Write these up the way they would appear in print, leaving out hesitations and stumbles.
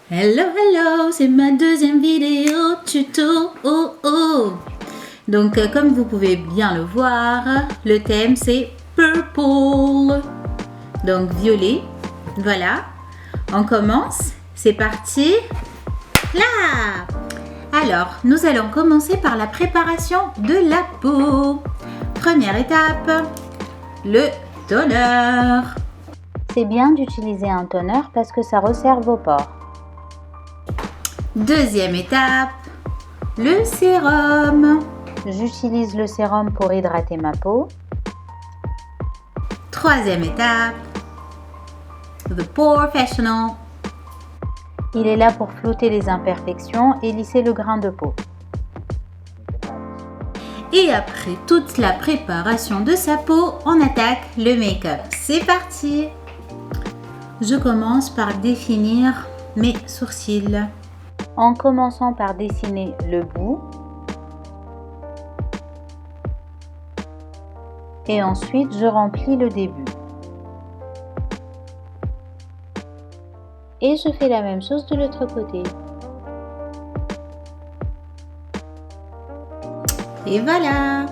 Hello, hello, c'est ma deuxième vidéo tuto. Donc, comme vous pouvez bien le voir, le thème c'est purple. Donc, violet. Voilà. On commence. C'est parti. Là. Alors, nous allons commencer par la préparation de la peau. Première étape, le toner. C'est bien d'utiliser un toner parce que ça resserre vos pores. Deuxième étape, le sérum. J'utilise le sérum pour hydrater ma peau. Troisième étape, the professional. Il est là pour flouter les imperfections et lisser le grain de peau. Et après toute la préparation de sa peau, on attaque le make-up. C'est parti! Je commence par définir mes sourcils. En commençant par dessiner le bout. Et ensuite, je remplis le début. Et je fais la même chose de l'autre côté. Et voilà!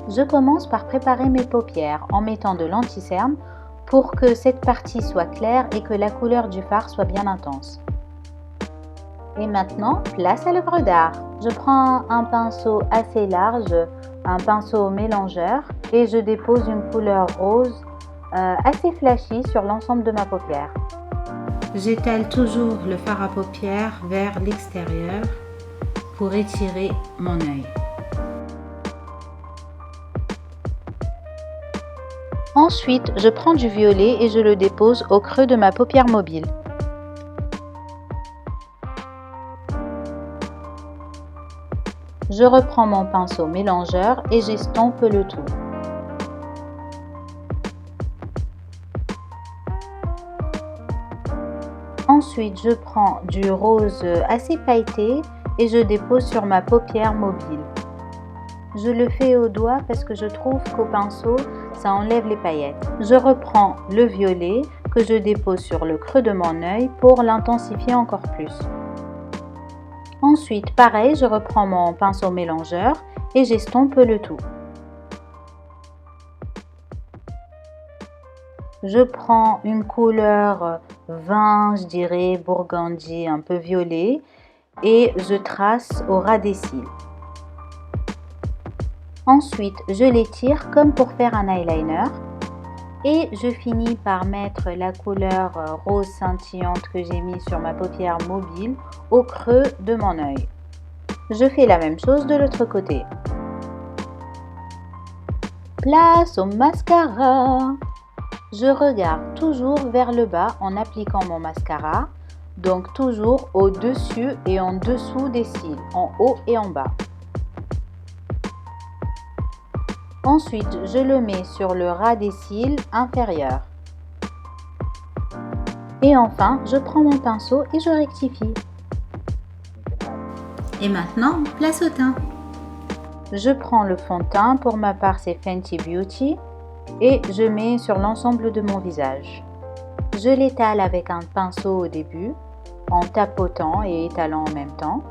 Je commence par préparer mes paupières en mettant de l'anti-cerne pour que cette partie soit claire et que la couleur du fard soit bien intense. Et maintenant, place à l'œuvre d'art. Je prends un pinceau assez large, un pinceau mélangeur et je dépose une couleur rose assez flashy sur l'ensemble de ma paupière. J'étale toujours le fard à paupières vers l'extérieur pour étirer mon œil. Ensuite, je prends du violet et je le dépose au creux de ma paupière mobile. Je reprends mon pinceau mélangeur et j'estompe le tout. Ensuite, je prends du rose assez pailleté et je dépose sur ma paupière mobile. Je le fais au doigt parce que je trouve qu'au pinceau, ça enlève les paillettes. Je reprends le violet que je dépose sur le creux de mon œil pour l'intensifier encore plus. Ensuite, pareil, je reprends mon pinceau mélangeur et j'estompe le tout. Je prends une couleur vin, je dirais burgundy, un peu violet, et je trace au ras des cils. Ensuite, je l'étire comme pour faire un eyeliner. Et je finis par mettre la couleur rose scintillante que j'ai mis sur ma paupière mobile au creux de mon œil. Je fais la même chose de l'autre côté. Place au mascara. Je regarde toujours vers le bas en appliquant mon mascara, donc toujours au-dessus et en dessous des cils, en haut et en bas. Ensuite, je le mets sur le ras des cils inférieur. Et enfin, je prends mon pinceau et je rectifie. Et maintenant, place au teint. Je prends le fond de teint, pour ma part c'est Fenty Beauty, et je mets sur l'ensemble de mon visage. Je l'étale avec un pinceau au début, en tapotant et étalant en même temps.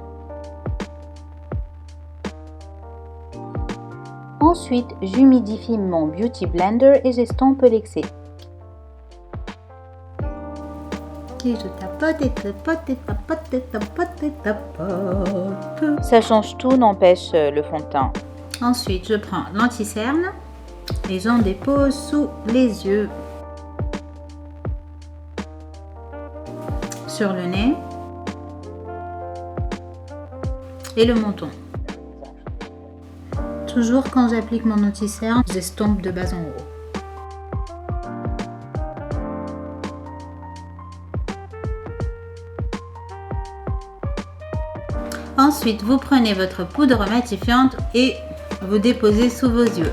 Ensuite, j'humidifie mon Beauty Blender et j'estompe l'excès. Et je tapote et tapote et tapote et tapote et tapote. Ça change tout, n'empêche le fond de teint. Ensuite, je prends l'anti-cerne et j'en dépose sous les yeux, sur le nez et le menton. Toujours quand j'applique mon anti-cerne, j'estompe de bas en haut. Ensuite, vous prenez votre poudre matifiante et vous déposez sous vos yeux.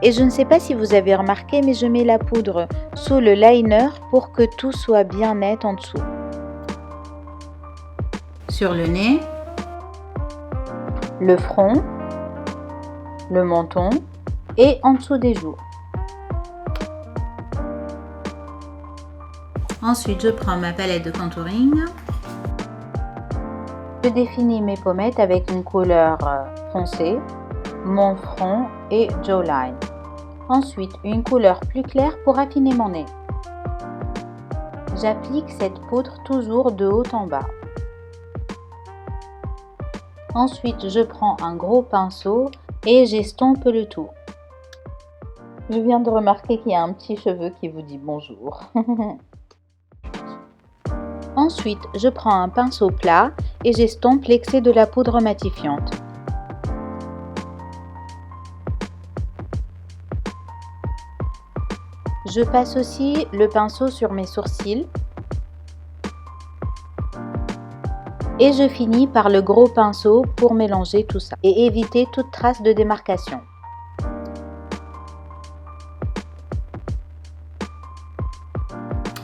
Et je ne sais pas si vous avez remarqué, mais je mets la poudre sous le liner pour que tout soit bien net en dessous. Sur le nez, le front, le menton et en dessous des joues. Ensuite, je prends ma palette de contouring Je définis mes pommettes avec une couleur foncée, mon front et jawline. Ensuite, une couleur plus claire pour affiner mon nez. J'applique cette poudre toujours de haut en bas. Ensuite, je prends un gros pinceau et j'estompe le tout. Je viens de remarquer qu'il y a un petit cheveu qui vous dit bonjour. Ensuite, je prends un pinceau plat et j'estompe l'excès de la poudre matifiante. Je passe aussi le pinceau sur mes sourcils. Et je finis par le gros pinceau pour mélanger tout ça et éviter toute trace de démarcation.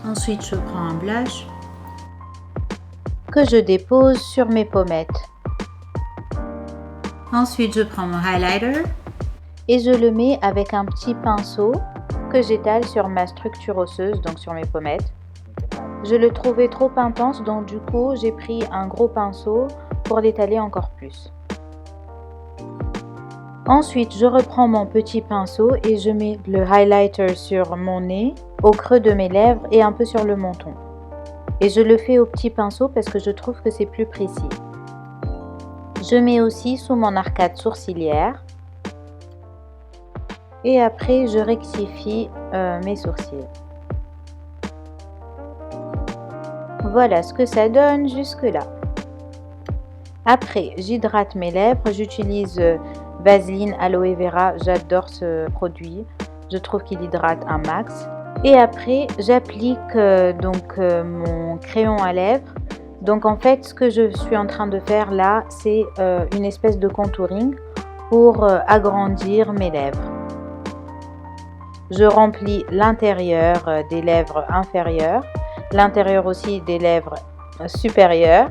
Ensuite, je prends un blush que je dépose sur mes pommettes. Ensuite, je prends mon highlighter et je le mets avec un petit pinceau que j'étale sur ma structure osseuse, donc sur mes pommettes. Je le trouvais trop intense, donc du coup, j'ai pris un gros pinceau pour l'étaler encore plus. Ensuite, je reprends mon petit pinceau et je mets le highlighter sur mon nez, au creux de mes lèvres et un peu sur le menton. Et je le fais au petit pinceau parce que je trouve que c'est plus précis. Je mets aussi sous mon arcade sourcilière. Et après, je rectifie mes sourcils. Voilà ce que ça donne jusque là. Après, j'hydrate mes lèvres. J'utilise Vaseline Aloe Vera. J'adore ce produit. Je trouve qu'il hydrate un max. Et après, j'applique mon crayon à lèvres. Donc en fait, ce que je suis en train de faire là, c'est une espèce de contouring pour agrandir mes lèvres. Je remplis l'intérieur des lèvres inférieures, l'intérieur aussi des lèvres supérieures.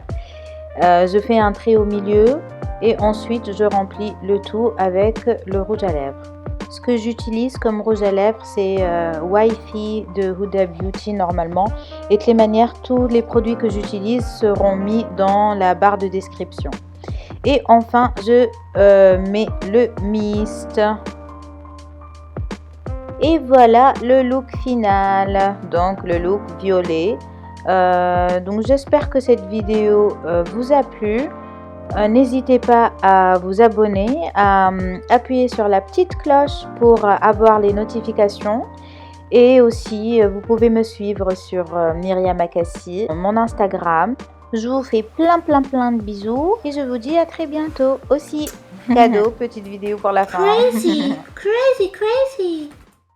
Je fais un trait au milieu et ensuite je remplis le tout avec le rouge à lèvres. Ce que j'utilise comme rouge à lèvres, c'est Wi-Fi de Huda Beauty normalement. Et de les manières, tous les produits que j'utilise seront mis dans la barre de description. Et enfin, je mets le mist. Et voilà le look final, donc le look violet. Donc j'espère que cette vidéo vous a plu. N'hésitez pas à vous abonner, à appuyer sur la petite cloche pour avoir les notifications. Et aussi, vous pouvez me suivre sur Myriam Akassi, mon Instagram. Je vous fais plein de bisous et je vous dis à très bientôt. Aussi, cadeau, petite vidéo pour la fin. Crazy, crazy, crazy.